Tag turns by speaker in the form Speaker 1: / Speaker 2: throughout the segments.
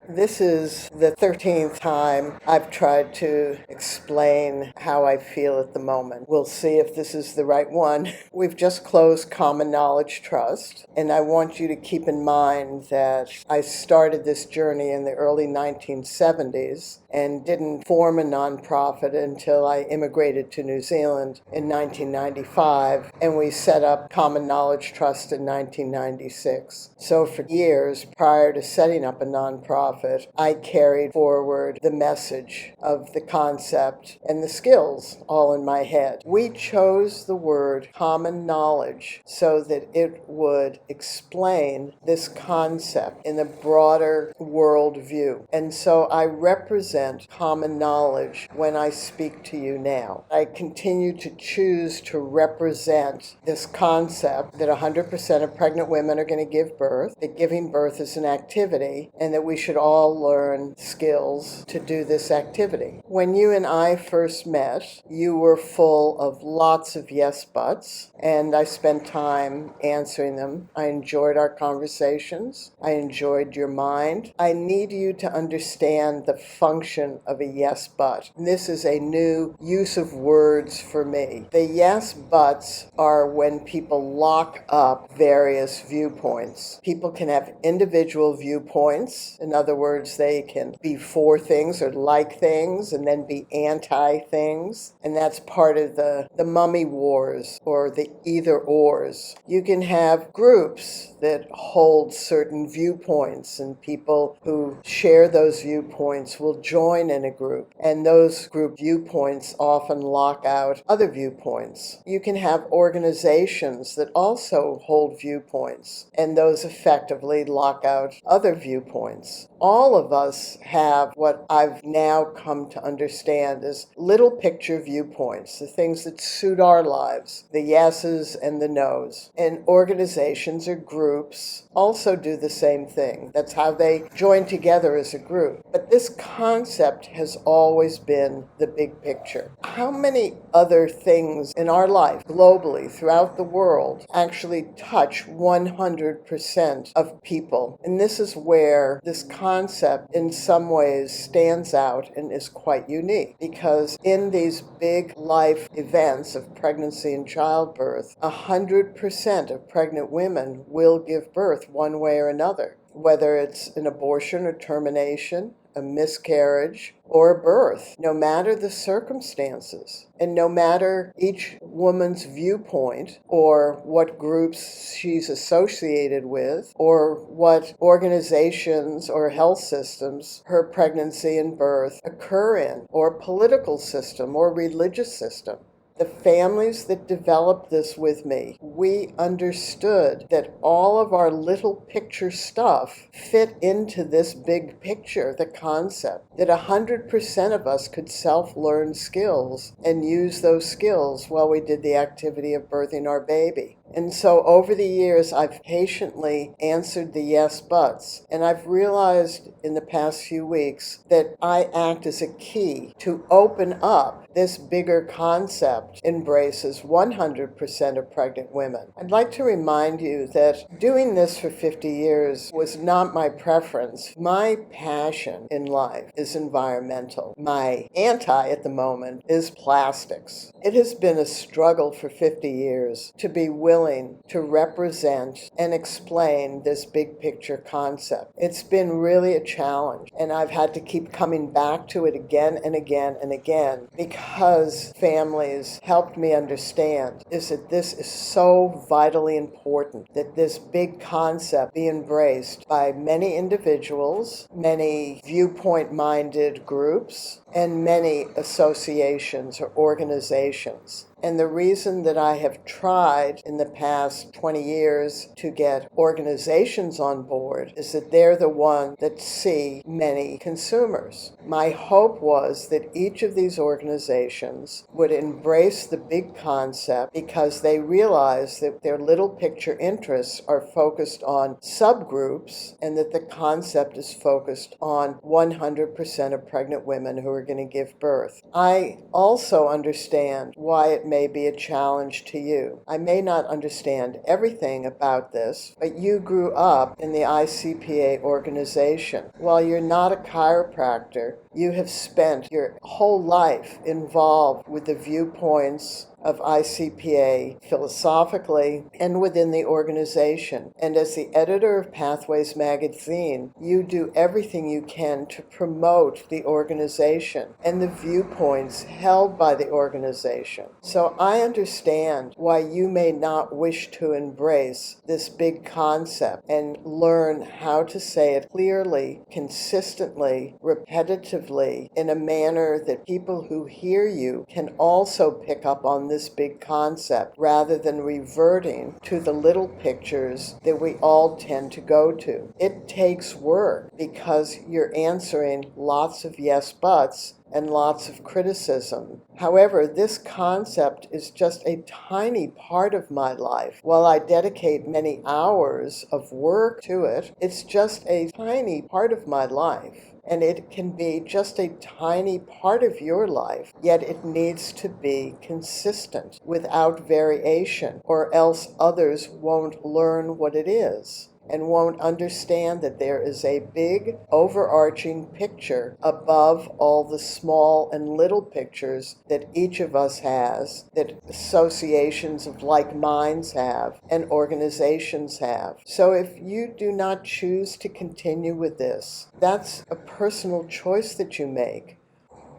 Speaker 1: This is the 13th time I've tried to explain how I feel at the moment. We'll see if this is the right one. We've just closed Common Knowledge Trust, and I want you to keep in mind that I started this journey in the early 1970s and didn't form a nonprofit until I immigrated to New Zealand in 1995, and we set up Common Knowledge Trust in 1996. So for years prior to setting up a nonprofit, I carried forward the message of the concept and the skills all in my head. We chose the word common knowledge so that it would explain this concept in a broader world view. And so I represent common knowledge when I speak to you now. I continue to choose to represent this concept that 100% of pregnant women are going to give birth, that giving birth is an activity, and that we should all learn skills to do this activity. When you and I first met, you were full of lots of yes buts, and I spent time answering them. I enjoyed our conversations. I enjoyed your mind. I need you to understand the function of a yes but. And this is a new use of words for me. The yes buts are when people lock up various viewpoints. People can have individual viewpoints. In other words, they can be for things or like things and then be anti things. And that's part of the mummy wars or the either ors. You can have groups that hold certain viewpoints, and people who share those viewpoints will join in a group, and those group viewpoints often lock out other viewpoints. You can have organizations that also hold viewpoints, and those effectively lock out other viewpoints. All of us have what I've now come to understand as little picture viewpoints, the things that suit our lives, the yeses and the nos. And organizations or groups also do the same thing. That's how they join together as a group. But this concept has always been the big picture. How many other things in our life, globally, throughout the world, actually touch 100% of people? And this is where this concept in some ways stands out and is quite unique, because in these big life events of pregnancy and childbirth, 100% of pregnant women will give birth one way or another, whether it's an abortion or termination, a miscarriage, or a birth, no matter the circumstances, and no matter each woman's viewpoint or what groups she's associated with or what organizations or health systems her pregnancy and birth occur in, or political system or religious system. The families that developed this with me, we understood that all of our little picture stuff fit into this big picture, the concept that 100% of us could self-learn skills and use those skills while we did the activity of birthing our baby. And so over the years, I've patiently answered the yes buts. And I've realized in the past few weeks that I act as a key to open up this bigger concept embraces 100% of pregnant women. I'd like to remind you that doing this for 50 years was not my preference. My passion in life is environmental. My anti at the moment is plastics. It has been a struggle for 50 years to be willing to represent and explain this big picture concept. It's been really a challenge, and I've had to keep coming back to it again and again and again, because families helped me understand is that this is so vitally important, that this big concept be embraced by many individuals, many viewpoint-minded groups, and many associations or organizations. And the reason that I have tried in the past 20 years to get organizations on board is that they're the ones that see many consumers. My hope was that each of these organizations would embrace the big concept because they realize that their little picture interests are focused on subgroups and that the concept is focused on 100% of pregnant women who are are going to give birth. I also understand why it may be a challenge to you. I may not understand everything about this, but you grew up in the ICPA organization. While you're not a chiropractor, you have spent your whole life involved with the viewpoints of ICPA philosophically and within the organization. And as the editor of Pathways magazine, you do everything you can to promote the organization and the viewpoints held by the organization. So I understand why you may not wish to embrace this big concept and learn how to say it clearly, consistently, repetitively, in a manner that people who hear you can also pick up on this big concept rather than reverting to the little pictures that we all tend to go to. It takes work because you're answering lots of yes buts and lots of criticism. However, this concept is just a tiny part of my life. While I dedicate many hours of work to it, it's just a tiny part of my life. And it can be just a tiny part of your life, yet it needs to be consistent without variation, or else others won't learn what it is and won't understand that there is a big overarching picture above all the small and little pictures that each of us has, that associations of like minds have, and organizations have. So if you do not choose to continue with this, that's a personal choice that you make.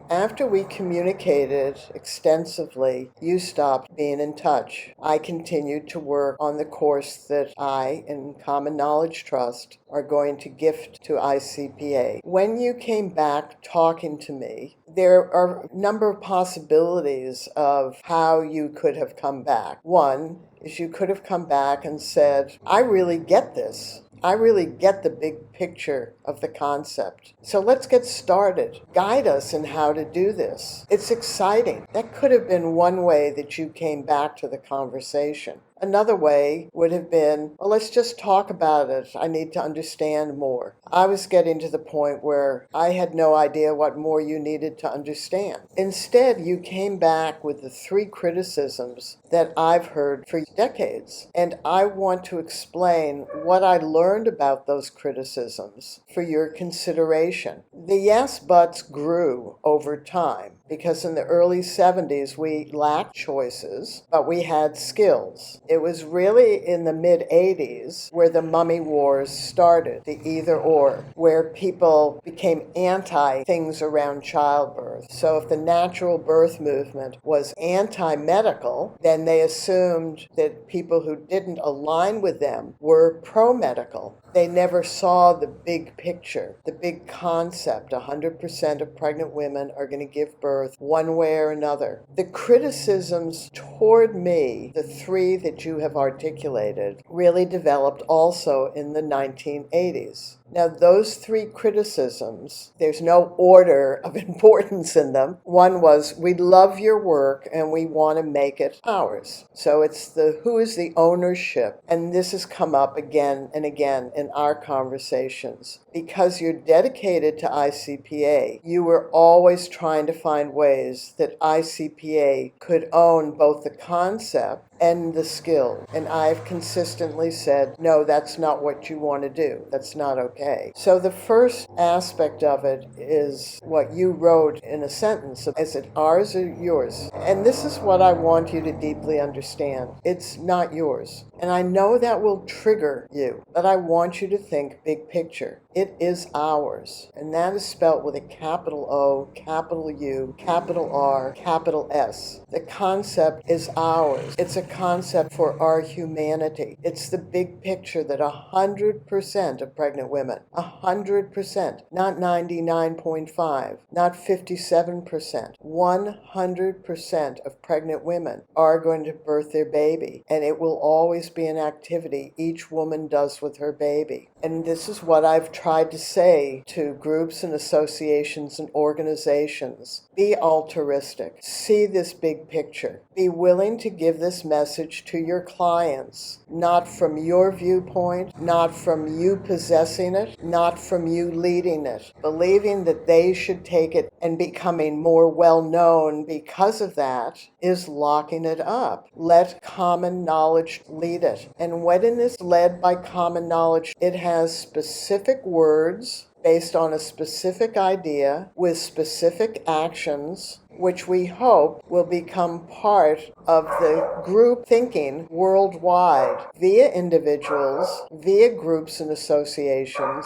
Speaker 1: After we communicated extensively, you stopped being in touch. I continued to work on the course that I and Common Knowledge Trust are going to gift to ICPA. When you came back talking to me, there are a number of possibilities of how you could have come back. One is you could have come back and said, I really get this. I really get the big picture of the concept. So let's get started. Guide us in how to do this. It's exciting. That could have been one way that you came back to the conversation. Another way would have been, well, let's just talk about it. I need to understand more. I was getting to the point where I had no idea what more you needed to understand. Instead, you came back with the 3 criticisms that I've heard for decades. And I want to explain what I learned about those criticisms for your consideration. The yes buts grew over time because in the early 70s we lacked choices, but we had skills. It was really in the mid-80s where the mummy wars started, the either or, where people became anti things around childbirth. So if the natural birth movement was anti-medical, then they assumed that people who didn't align with them were pro-medical. They never saw the big picture, the big concept. 100% of pregnant women are going to give birth one way or another. The criticisms toward me, the 3 that you have articulated, really developed also in the 1980s. Now, those 3 criticisms, there's no order of importance in them. One was, we love your work and we want to make it ours. So it's the who is the ownership. And this has come up again and again in our conversations. Because you're dedicated to ICPA, you were always trying to find ways that ICPA could own both the concept and the skill. And I've consistently said, no, that's not what you want to do. That's not okay. So the first aspect of it is what you wrote in a sentence. Is it ours or yours? And this is what I want you to deeply understand. It's not yours. And I know that will trigger you, but I want you to think big picture. It is ours. And that is spelt with a capital O, capital U, capital R, capital S. The concept is ours. It's a concept for our humanity. It's the big picture that 100% of pregnant women, 100%, not 99.5, not 57%, 100% of pregnant women are going to birth their baby. And it will always be an activity each woman does with her baby. And this is what I've tried to say to groups and associations and organizations. Be altruistic. See this big picture. Be willing to give this message to your clients, not from your viewpoint, not from you possessing it, not from you leading it, believing that they should take it and becoming more well-known because of that is locking it up. Let common knowledge lead it. And when it is led by common knowledge, it has specific words based on a specific idea with specific actions, which we hope will become part of the group thinking worldwide via individuals, via groups and associations,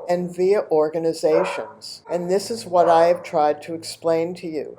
Speaker 1: and via organizations. And this is what I have tried to explain to you.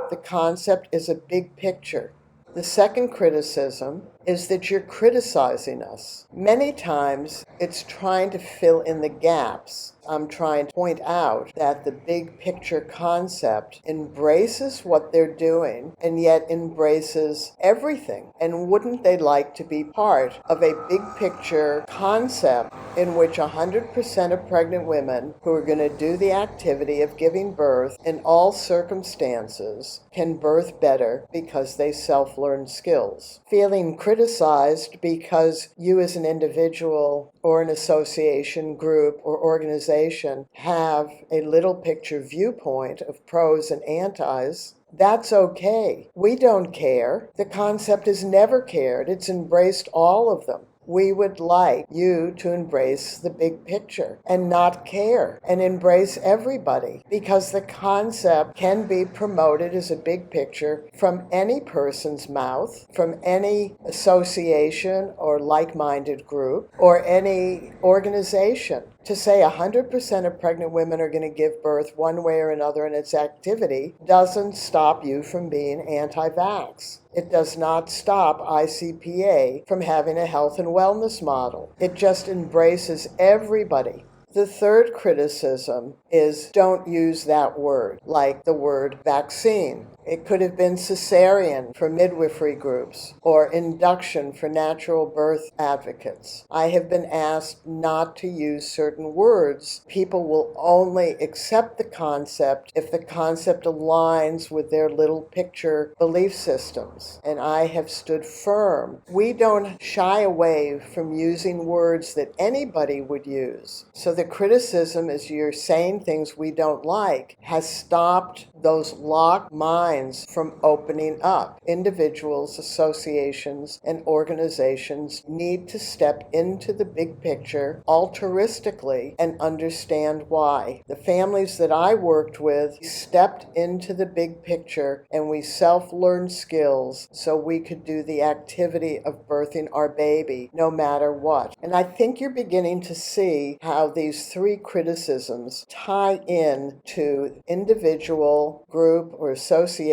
Speaker 1: The concept is a big picture. The second criticism is that you're criticizing us. Many times it's trying to fill in the gaps. I'm trying to point out that the big picture concept embraces what they're doing and yet embraces everything. And wouldn't they like to be part of a big picture concept in which 100% of pregnant women who are going to do the activity of giving birth in all circumstances can birth better because they self-learn skills? Feeling criticized because you as an individual or an association, group, or organization have a little picture viewpoint of pros and antis, that's okay. We don't care. The concept has never cared. It's embraced all of them. We would like you to embrace the big picture and not care and embrace everybody, because the concept can be promoted as a big picture from any person's mouth, from any association or like-minded group or any organization. To say 100% of pregnant women are going to give birth one way or another in its activity doesn't stop you from being anti-vax. It does not stop ICPA from having a health and wellness model. It just embraces everybody. The third criticism is don't use that word, like the word vaccine. It could have been cesarean for midwifery groups or induction for natural birth advocates. I have been asked not to use certain words. People will only accept the concept if the concept aligns with their little picture belief systems. And I have stood firm. We don't shy away from using words that anybody would use. So the criticism is you're saying things we don't like has stopped those locked minds from opening up. Individuals, associations, and organizations need to step into the big picture altruistically and understand why. The families that I worked with stepped into the big picture and we self-learned skills so we could do the activity of birthing our baby no matter what. And I think you're beginning to see how these three criticisms tie in to individual, group, or association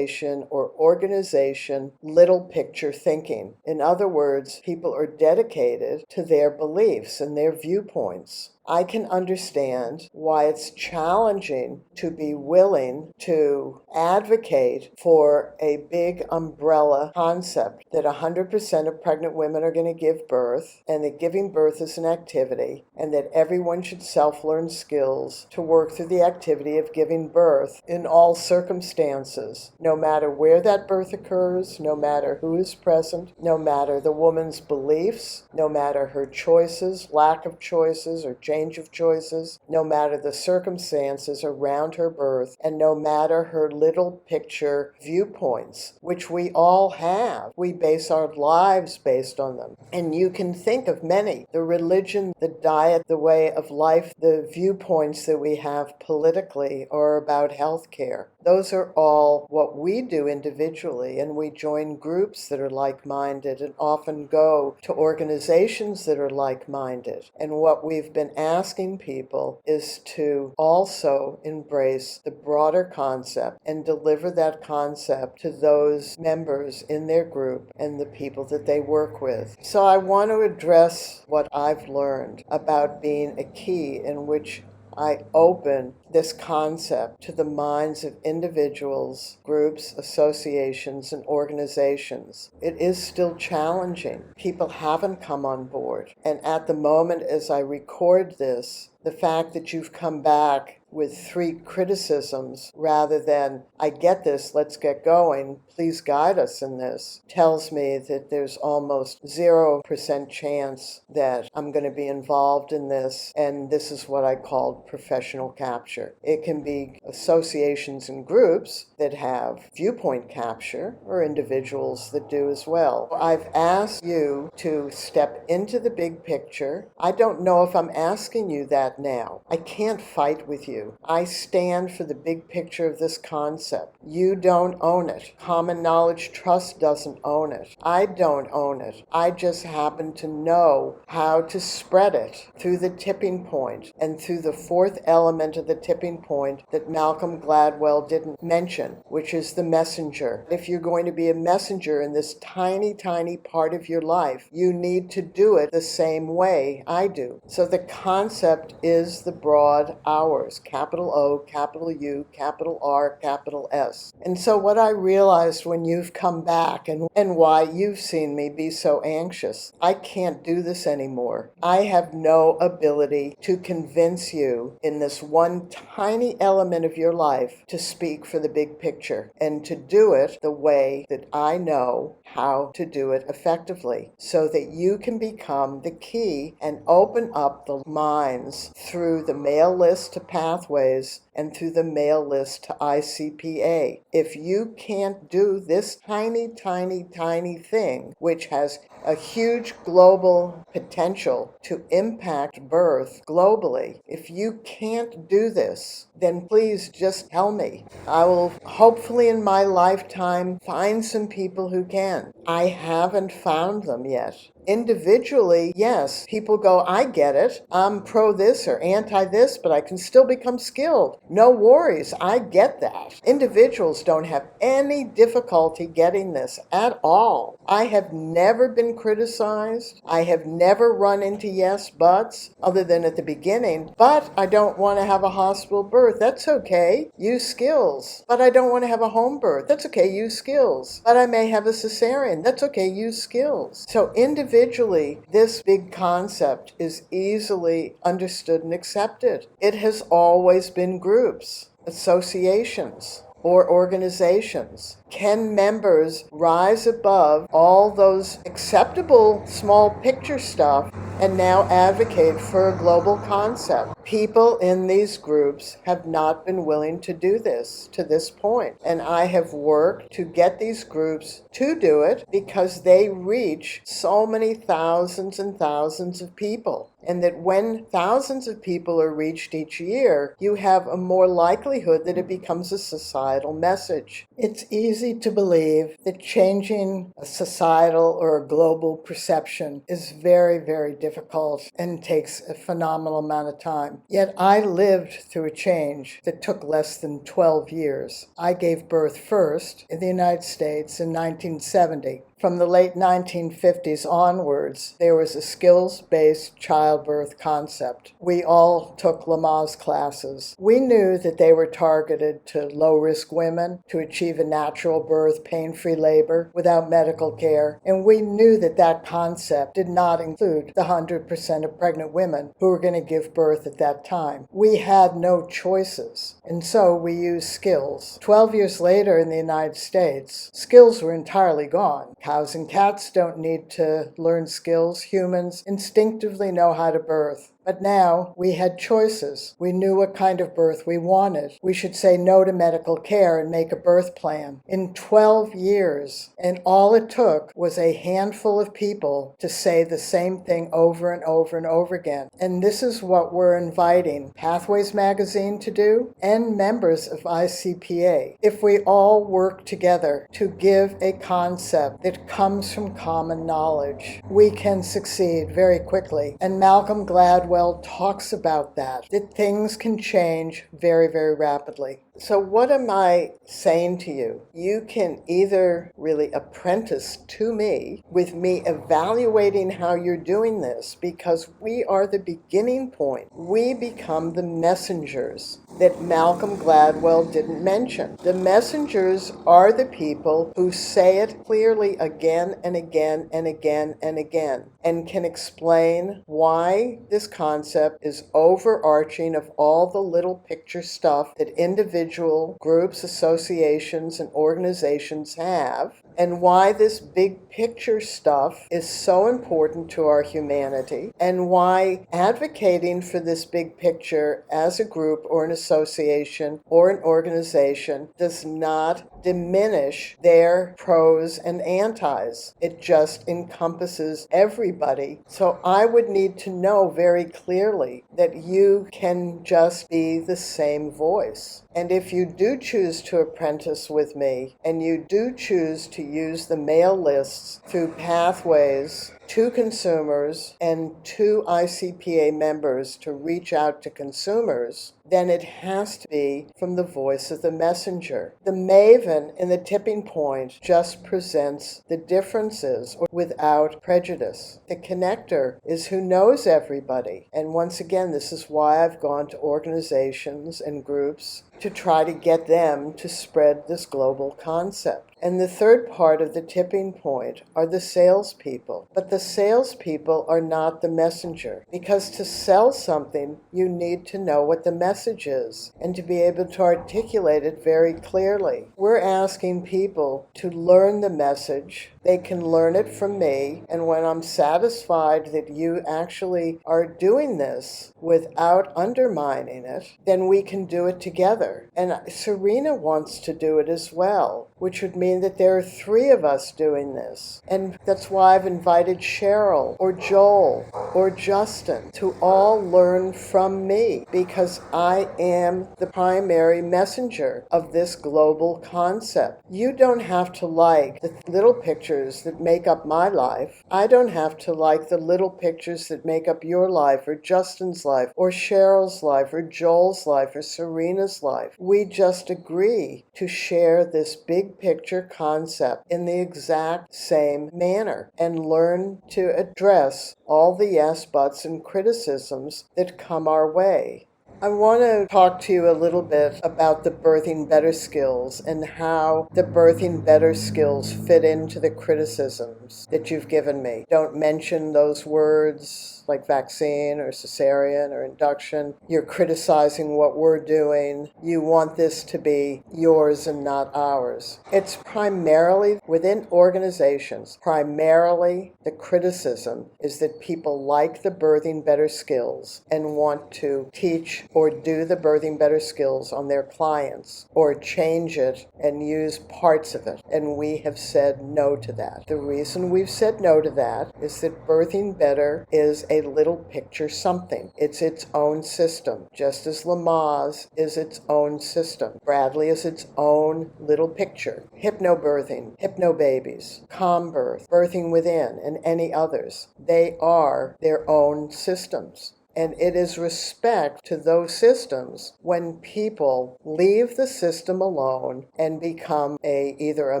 Speaker 1: or organization little picture thinking. In other words, people are dedicated to their beliefs and their viewpoints. I can understand why it's challenging to be willing to advocate for a big umbrella concept that 100% of pregnant women are going to give birth and that giving birth is an activity and that everyone should self-learn skills to work through the activity of giving birth in all circumstances, no matter where that birth occurs, no matter who is present, no matter the woman's beliefs, no matter her choices, lack of choices, or change of choices, no matter the circumstances around her birth, and no matter her little picture viewpoints, which we all have. We base our lives based on them. And you can think of many: the religion, the diet, the way of life, the viewpoints that we have politically or about healthcare. Those are all what we do individually, and we join groups that are like-minded and often go to organizations that are like-minded. And what we've been asking people is to also embrace the broader concept and deliver that concept to those members in their group and the people that they work with. So I want to address what I've learned about being a key in which I open this concept to the minds of individuals, groups, associations, and organizations. It is still challenging. People haven't come on board. And at the moment as I record this, The fact that you've come back with 3 criticisms rather than, I get this, let's get going, please guide us in this, tells me that there's almost 0% chance that I'm going to be involved in this, and this is what I call professional capture. It can be associations and groups that have viewpoint capture, or individuals that do as well. I've asked you to step into the big picture. I don't know if I'm asking you that now. I can't fight with you. I stand for the big picture of this concept. You don't own it. Common Knowledge Trust doesn't own it. I don't own it. I just happen to know how to spread it through the tipping point and through the 4th element of the tipping point that Malcolm Gladwell didn't mention, which is the messenger. If you're going to be a messenger in this tiny, tiny part of your life, you need to do it the same way I do. So the concept is the broad hours, capital O, capital U, capital R, capital S. And so what I realized when you've come back and why you've seen me be so anxious, I can't do this anymore. I have no ability to convince you in this one tiny element of your life to speak for the big picture and to do it the way that I know how to do it effectively, so that you can become the key and open up the minds through the mail list to Pathways and through the mail list to ICPA. If you can't do this tiny, tiny, tiny thing, which has a huge global potential to impact birth globally, if you can't do this, then please just tell me. I will hopefully in my lifetime find some people who can. I haven't found them yet. Individually, yes, people go, I get it. I'm pro this or anti this, but I can still become skilled. No worries, I get that. Individuals don't have any difficulty getting this at all. I have never been criticized. I have never run into yes buts, other than at the beginning. But I don't want to have a hospital birth. That's okay. Use skills. But I don't want to have a home birth. That's okay. Use skills. But I may have a cesarean. That's okay. Use skills. So individually, this big concept is easily understood and accepted. It has always been groups, associations, or organizations. Can members rise above all those acceptable small picture stuff and now advocate for a global concept? People in these groups have not been willing to do this to this point. And I have worked to get these groups to do it because they reach so many thousands and thousands of people. And that when thousands of people are reached each year, you have a more likelihood that it becomes a societal message. It's easy to believe that changing a societal or a global perception is very, very difficult and takes a phenomenal amount of time. Yet I lived through a change that took less than 12 years. I gave birth first in the United States in 1970. From the late 1950s onwards, there was a skills-based childbirth concept. We all took Lamaze classes. We knew that they were targeted to low-risk women to achieve a natural birth, pain-free labor without medical care, and we knew that that concept did not include the 100% of pregnant women who were going to give birth at that time. We had no choices, and so we used skills. 12 years later in the United States, skills were entirely gone. Cows and cats don't need to learn skills. Humans instinctively know how to birth. But now we had choices. We knew what kind of birth we wanted. We should say no to medical care and make a birth plan. In 12 years, and all it took was a handful of people to say the same thing over and over and over again. And this is what we're inviting Pathways Magazine to do and members of ICPA. If we all work together to give a concept that comes from common knowledge, we can succeed very quickly. And Malcolm Gladwell talks about that things can change very, very rapidly. So what am I saying to you? You can either really apprentice to me with me evaluating how you're doing this, because we are the beginning point. We become the messengers. that Malcolm Gladwell didn't mention. The messengers are the people who say it clearly again and again and again and again, and can explain why this concept is overarching of all the little picture stuff that individual groups, associations, and organizations have, and why this big picture stuff is so important to our humanity, and why advocating for this big picture as a group or an association or an organization does not diminish their pros and antis. It just encompasses everybody. So I would need to know very clearly that you can just be the same voice. And if you do choose to apprentice with me, and you do choose to use the mail lists through pathways to consumers and to ICPA members to reach out to consumers, then it has to be from the voice of the messenger. The maven in the tipping point just presents the differences without prejudice. The connector is who knows everybody. And once again, this is why I've gone to organizations and groups to try to get them to spread this global concept. And the third part of the tipping point are the salespeople. But the salespeople are not the messenger, because to sell something, you need to know what the message is and to be able to articulate it very clearly. We're asking people to learn the message. They can learn it from me, and when I'm satisfied that you actually are doing this without undermining it, then we can do it together. And Serena wants to do it as well, which would mean that there are 3 of us doing this. And that's why I've invited Cheryl or Joel or Justin to all learn from me, because I am the primary messenger of this global concept. You don't have to like the little pictures that make up my life. I don't have to like the little pictures that make up your life or Justin's life or Cheryl's life or Joel's life or Serena's life. We just agree to share this big picture concept in the exact same manner and learn to address all the yes, buts, and criticisms that come our way. I want to talk to you a little bit about the Birthing Better skills and how the Birthing Better skills fit into the criticisms that you've given me. Don't mention those words like vaccine or cesarean or induction. You're criticizing what we're doing. You want this to be yours and not ours. It's primarily within organizations. Primarily, the criticism is that people like the Birthing Better skills and want to teach or do the Birthing Better skills on their clients or change it and use parts of it. And we have said no to that. The reason we've said no to that is that Birthing Better is a little picture something. It's its own system, just as Lamaze is its own system. Bradley is its own little picture. Hypnobirthing, hypnobabies, calm birth, birthing within, and any others. They are their own systems. And it is respect to those systems when people leave the system alone and become either a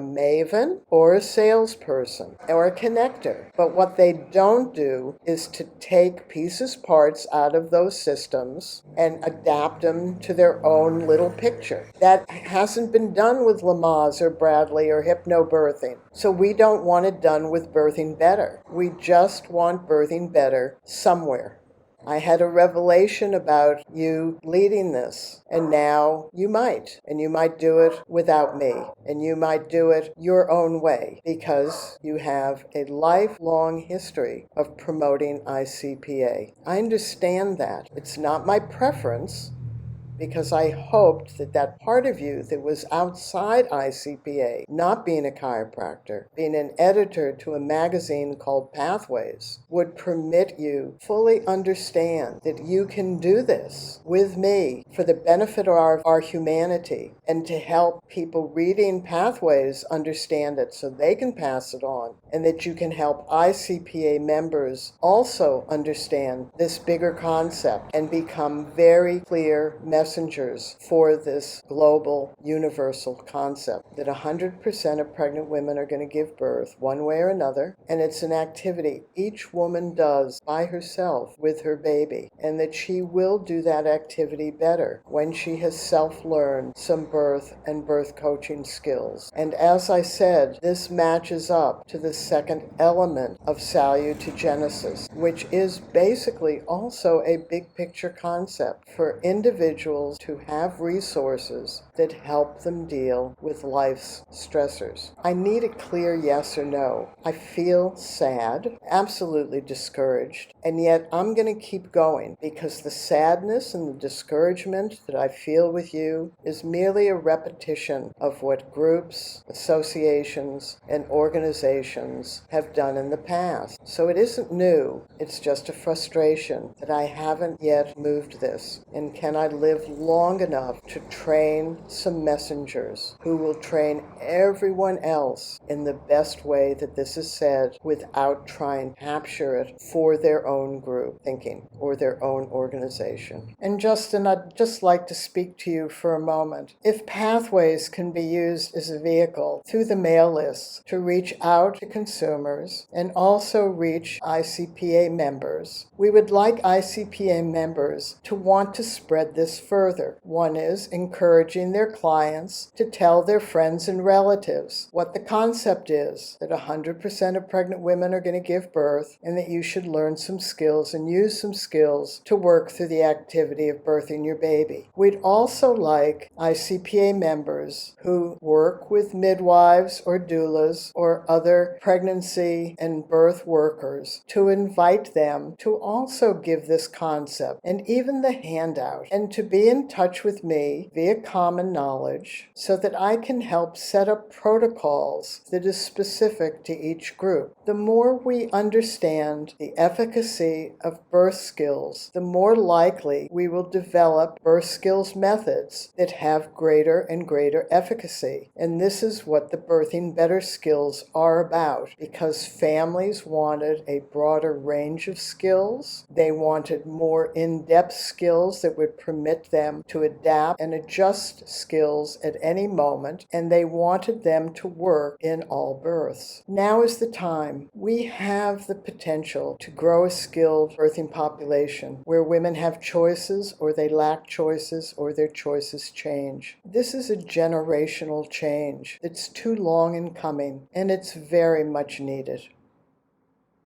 Speaker 1: maven or a salesperson or a connector. But what they don't do is to take pieces, parts out of those systems and adapt them to their own little picture. That hasn't been done with Lamaze or Bradley or hypnobirthing. So we don't want it done with Birthing Better. We just want Birthing Better somewhere. I had a revelation about you leading this, and now you might. And you might do it without me, and you might do it your own way, because you have a lifelong history of promoting ICPA. I understand that. It's not my preference, because I hoped that that part of you that was outside ICPA, not being a chiropractor, being an editor to a magazine called Pathways, would permit you fully understand that you can do this with me for the benefit of our humanity and to help people reading Pathways understand it so they can pass it on, and that you can help ICPA members also understand this bigger concept and become very clear messengers messengers for this global, universal concept that 100% of pregnant women are going to give birth one way or another, and it's an activity each woman does by herself with her baby, and that she will do that activity better when she has self-learned some birth and birth coaching skills. And as I said, this matches up to the second element of salutogenesis, which is basically also a big picture concept for individuals to have resources that help them deal with life's stressors. I need a clear yes or no. I feel sad, absolutely discouraged, and yet I'm going to keep going because the sadness and the discouragement that I feel with you is merely a repetition of what groups, associations, and organizations have done in the past. So it isn't new, it's just a frustration that I haven't yet moved this. And can I live long enough to train some messengers who will train everyone else in the best way that this is said without trying to capture it for their own group thinking or their own organization? And Justin, I'd just like to speak to you for a moment. If Pathways can be used as a vehicle through the mail lists to reach out to consumers and also reach ICPA members, we would like ICPA members to want to spread this further. One is encouraging their clients to tell their friends and relatives what the concept is, that 100% of pregnant women are going to give birth and that you should learn some skills and use some skills to work through the activity of birthing your baby. We'd also like ICPA members who work with midwives or doulas or other pregnancy and birth workers to invite them to also give this concept and even the handout, and to be in touch with me via Common Knowledge so that I can help set up protocols that is specific to each group. The more we understand the efficacy of birth skills, the more likely we will develop birth skills methods that have greater and greater efficacy. And this is what the Birthing Better skills are about, because families wanted a broader range of skills. They wanted more in-depth skills that would permit them to adapt and adjust skills at any moment, and they wanted them to work in all births. Now is the time. We have the potential to grow a skilled birthing population where women have choices, or they lack choices, or their choices change. This is a generational change that's too long in coming, and it's very much needed.